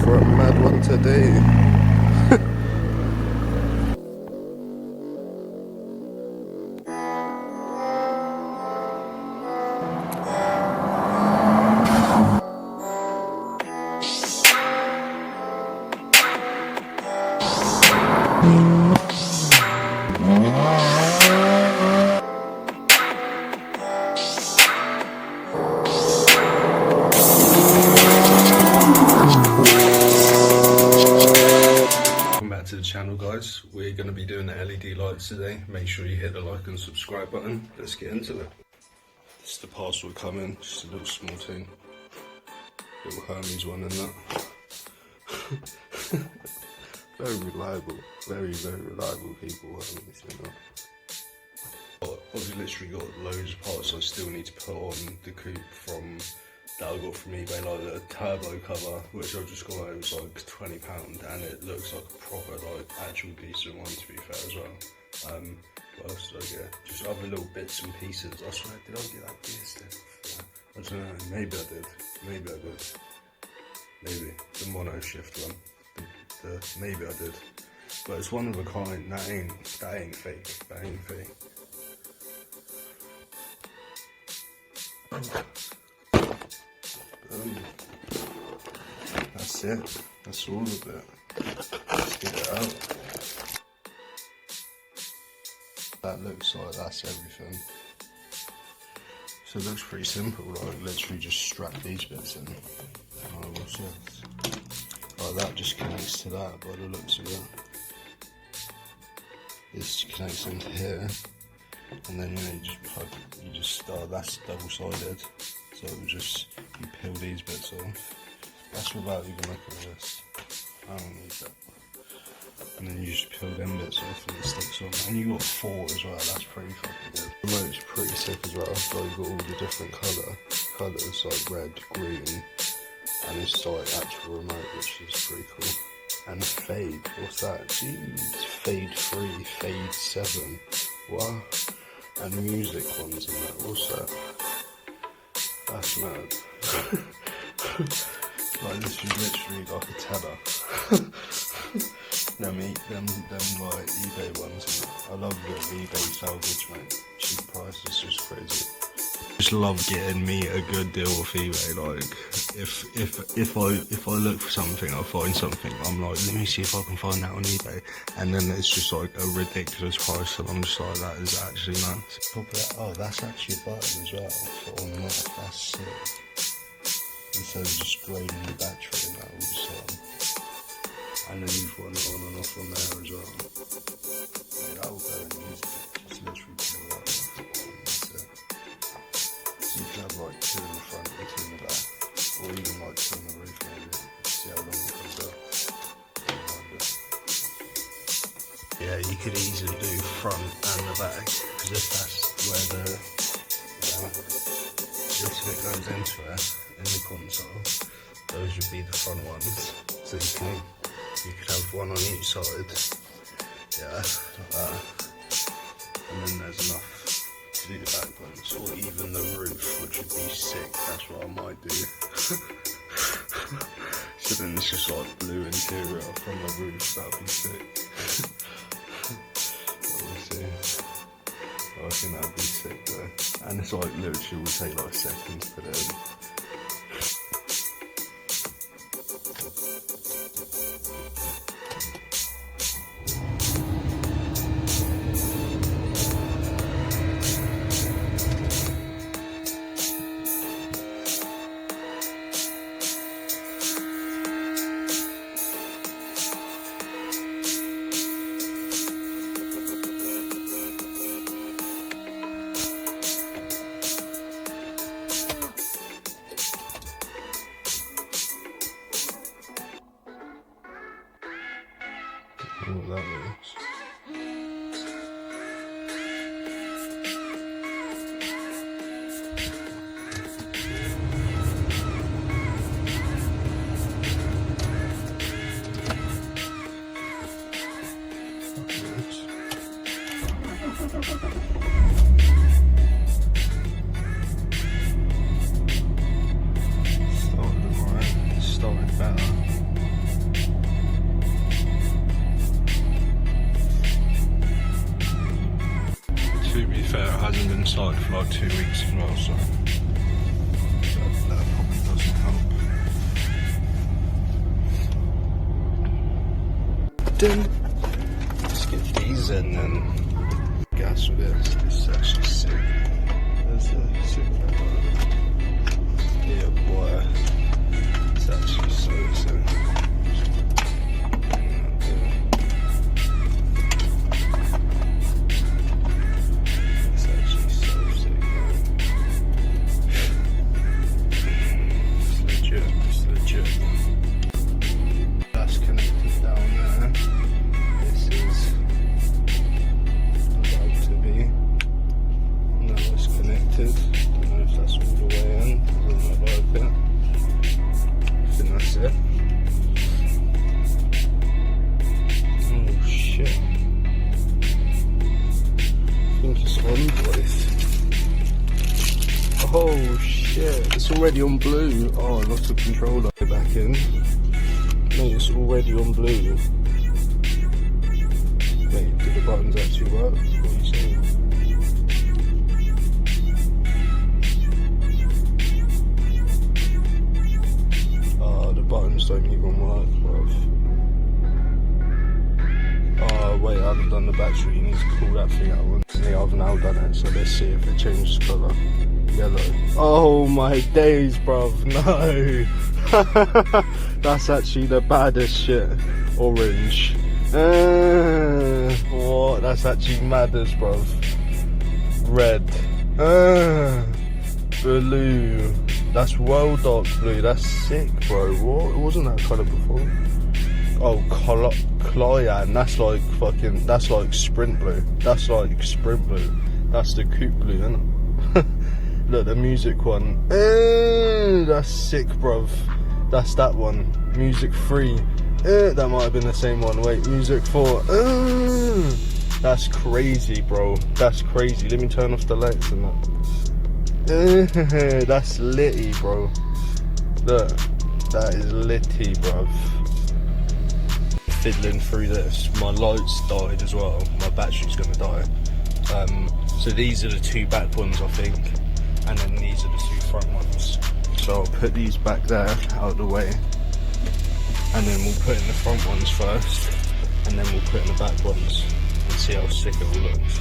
for a mad one today. To the channel, guys, we're going to be doing the LED lights today. Make sure you hit the like and subscribe button. Let's get into it. This is the parcel coming, just a little small thing, little Hermes one in that. Very reliable, very reliable people, Hermes, you know. I've literally got loads of parts I still need to put on the coupe from that I got from eBay, like the turbo cover, which I've just got. It was like £20, and it looks like a proper, like, actual decent one, to be fair, as well. What else did I get? Just other little bits and pieces. I swear, did I get that gear stick? I don't know. Maybe I did. Maybe I did. Maybe the mono shift one. Maybe I did. But it's one of a kind. That ain't fake. That ain't fake. That's it. That's all of it. Let's get it out. That looks like that's everything. So it looks pretty simple, like literally just strap these bits in. Oh, what's this? Oh, that just connects to that by the looks of it. This connects into here. And then you just that's double-sided. So it will just, you peel these bits off. That's without even looking at this. I don't need that. And then you just peel them bits off and it sticks on. And you got 4 as well, that's pretty fucking good. The remote's pretty sick as well. So you've got all the different colours, like red, green, and it's like actual remote, which is pretty cool. And fade, what's that? Jeez, fade 3, fade 7. What? And music ones and that, what's that? That's mad. Like, this is literally like a tenner. them like eBay ones. I love the eBay salvage, mate. Cheap price is just crazy. Just love getting me a good deal off eBay. Like, if I look for something, I find something, I'm like, let me see if I can find that on eBay, and then it's just like a ridiculous price, and I'm just like, that is actually nice. Oh, that's actually a button as well for on and off. That's sick. Instead of just draining the battery and that all the time. And then you've got it on and off on there as well. Mate, that will go in easy. Just literally pull that off. That's it. So you can have like 2 in the front and 2 in the back. Or even like 2 on the roof maybe. See how long it comes up. Yeah, you could easily do front and the back. Because if that's where the this bit goes into it, in the console, those would be the front ones. So you could have one on each side, yeah, like that. And then there's enough to do the back ones, or even the roof, which would be sick. That's what I might do. So then it's just like blue interior from the roof. That would be sick. We'll see. I think that would be sick though. And it's like literally will take like seconds to put it in. What that is. Started better. started for like 2 weeks as well, so that probably doesn't help. Let's get these in then. Gas with this. This is actually sick. There's a sick level. Yeah, boy. It's actually so sick. It's actually so sick, man. It's legit. It's legit. That's connected down there. This is about to be. Now it's connected. Don't know if that's all the way in. Doesn't look like it. I think that's it. Oh shit. I think it's on, boys. Oh shit. It's already on blue. Oh, I lost the controller back in. Mate, it's already on blue. Wait, do the buttons actually work? What are you saying? Oh, the buttons don't even work, bruv. Oh, wait, I haven't done the battery. You need to pull that thing out. Yeah, I've now done it, so let's see if it changes colour. Yellow. Oh my days, bruv. No. That's actually the baddest shit. Orange. What? That's actually madness, bruv. Red. Blue. That's well dark blue. That's sick, bro. What? It wasn't that colour before. Oh, Cyan. That's like fucking. That's like sprint blue. That's like sprint blue. That's the coupe blue, isn't it? Look, the music one. That's sick, bruv. That's that one. Music 3. That might have been the same one. Wait, music 4. That's crazy, bro. That's crazy. Let me turn off the lights and that. That's litty, bro. Look, that is litty, bruv. Fiddling through this. My lights died as well. My battery's gonna die. So these are the 2 back ones, I think. And then these are the 2 front ones. So I'll put these back there, out of the way. And then we'll put in the front ones first. And then we'll put in the back ones. And see how sick it all looks.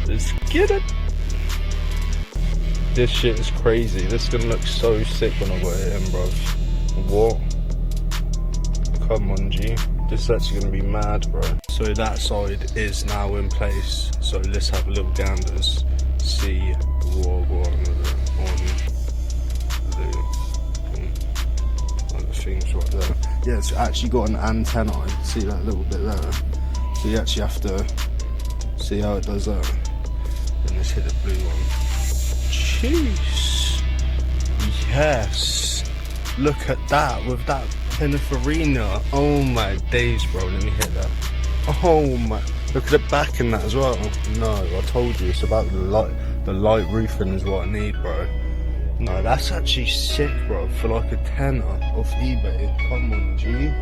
Let's get it! This shit is crazy. This is gonna look so sick when I got it in, bruv. What? Come on, G. This is actually gonna be mad, bro. So that side is now in place. So let's have a little ganders. See what on the things right there. Yeah, it's actually got an antenna. See that little bit there. So you actually have to see how it does that. Then let's hit the blue one. Jeez. Yes. Look at that with that Pininfarina. Oh my days, bro. Let me hit that. Oh my. Look at the back in that as well. No, I told you it's about the light roofing is what I need, bro. No, that's actually sick, bro. For like a tenner off eBay. Come on, G.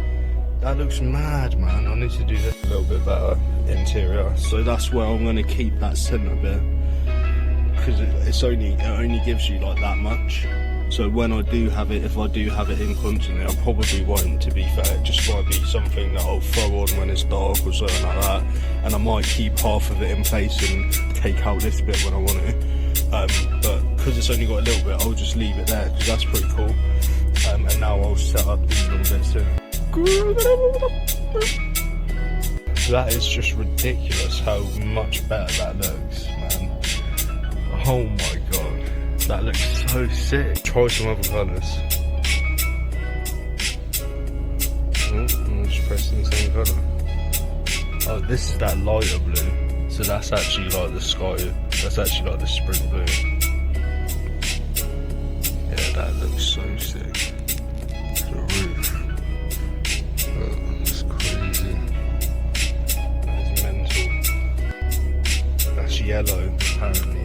That looks mad, man. I need to do this a little bit better interior. So that's where I'm gonna keep that centre bit, because it only gives you like that much. So when I do have it, if I do have it in constantly, I probably won't, to be fair. It just might be something that I'll throw on when it's dark or something like that. And I might keep half of it in place and take out this bit when I want to. But because it's only got a little bit, I'll just leave it there, because that's pretty cool. And now I'll set up these little bits too. That is just ridiculous how much better that looks, man. Oh my god. That looks so sick. Try some other colours. I'm just pressing the same colour. Oh, this is that lighter blue. So that's actually like the sky. That's actually like the sprint blue. Yeah, that looks so sick. The roof. Oh, that's crazy. That is mental. That's yellow, apparently.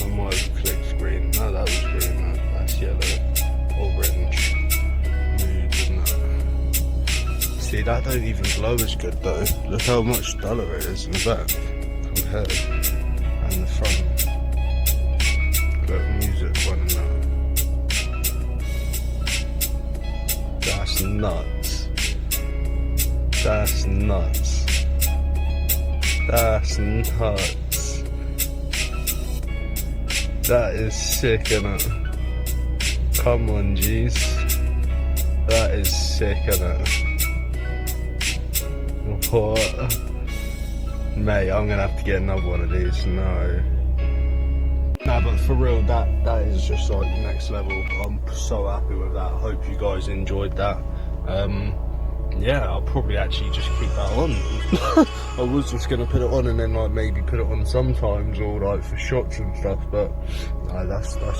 I might have clicked green. No, that was green, man. That's yellow. Orange. Mood, isn't it? See actually, that don't even glow as good though. Look how much duller it is in the back compared, and the front. Look, music running out. That's nuts. That's nuts. That's nuts. That is sick, innit? Come on, G's. That is sick, innit? What? Mate, I'm gonna have to get another one of these. No. Nah, but for real, that is just like next level. I'm so happy with that. I hope you guys enjoyed that. Yeah, I'll probably actually just keep that on. I was just gonna put it on and then like maybe put it on sometimes or like for shots and stuff, but no, that's I'm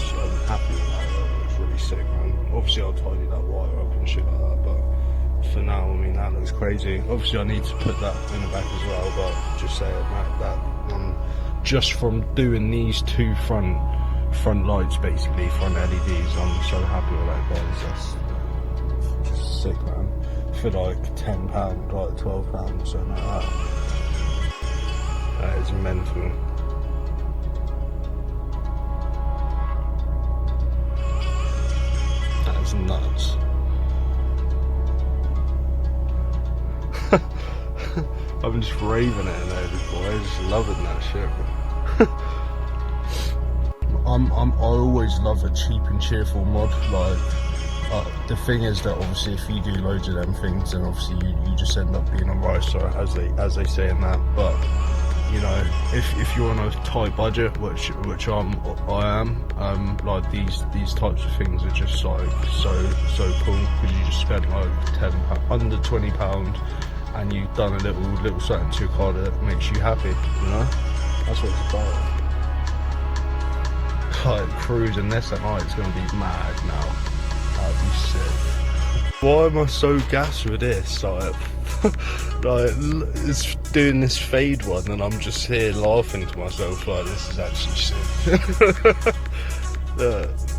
happy with that. It's really sick, man. Obviously I'll tidy that wire up and shit like that, but for now, I mean, that looks crazy. Obviously I need to put that in the back as well, but just saying that just from doing these two front lights, basically front LEDs, I'm so happy with that, guys. That's just sick, man. For like £10, like £12 or something like that. That is mental. That is nuts. I'm just raving it in there, boys. Loving that shit. I always love a cheap and cheerful mod. Like, the thing is that obviously if you do loads of them things, then obviously you just end up being a ricer, as they say in that. But you know, if you're on a tight budget, which I am, like these types of things are just like so cool, because you just spend like £10, under £20, and you've done a little something to your car that makes you happy. You know, that's what it's about. Like cruising this at night, it's gonna be mad now. That'd be sick. Why am I so gassed with this? Like, like it's doing this fade one, and I'm just here laughing to myself. Like, this is actually sick.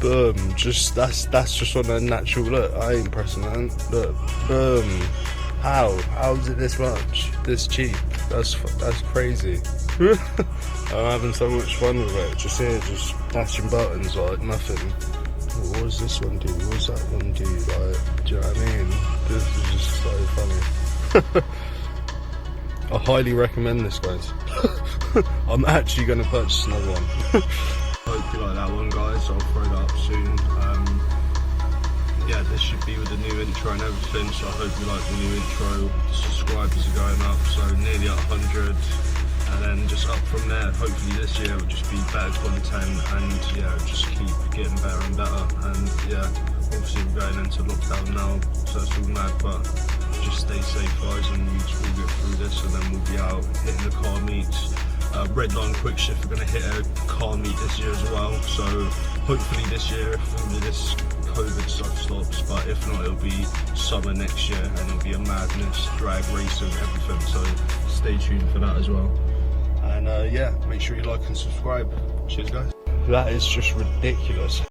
Boom. Just that's just on a natural look. I ain't pressing that. Look, boom. How's it this much? This cheap? That's crazy. I'm having so much fun with it. Just here, just dashing buttons like nothing. What does this one do? What does that one do? Like, do you know what I mean? This is just so funny. I highly recommend this, guys. I'm actually going to purchase another one. Hope you like that one, guys. I'll throw that up soon. Yeah, this should be with the new intro and everything, so I hope you like the new intro. The subscribers are going up, so nearly at 100. And then just up from there. Hopefully this year will just be better content, and yeah, just keep getting better and better. And yeah, obviously we're going into lockdown now, so it's all mad, but just stay safe, guys, and we'll get through this, and then we'll be out hitting the car meets. Redlinequickshift are going to hit a car meet this year as well, so hopefully this year, if only this COVID stuff stops, but if not, it'll be summer next year, and it'll be a madness, drag racing, everything, so stay tuned for that as well. And yeah, make sure you like and subscribe. Cheers, guys. That is just ridiculous.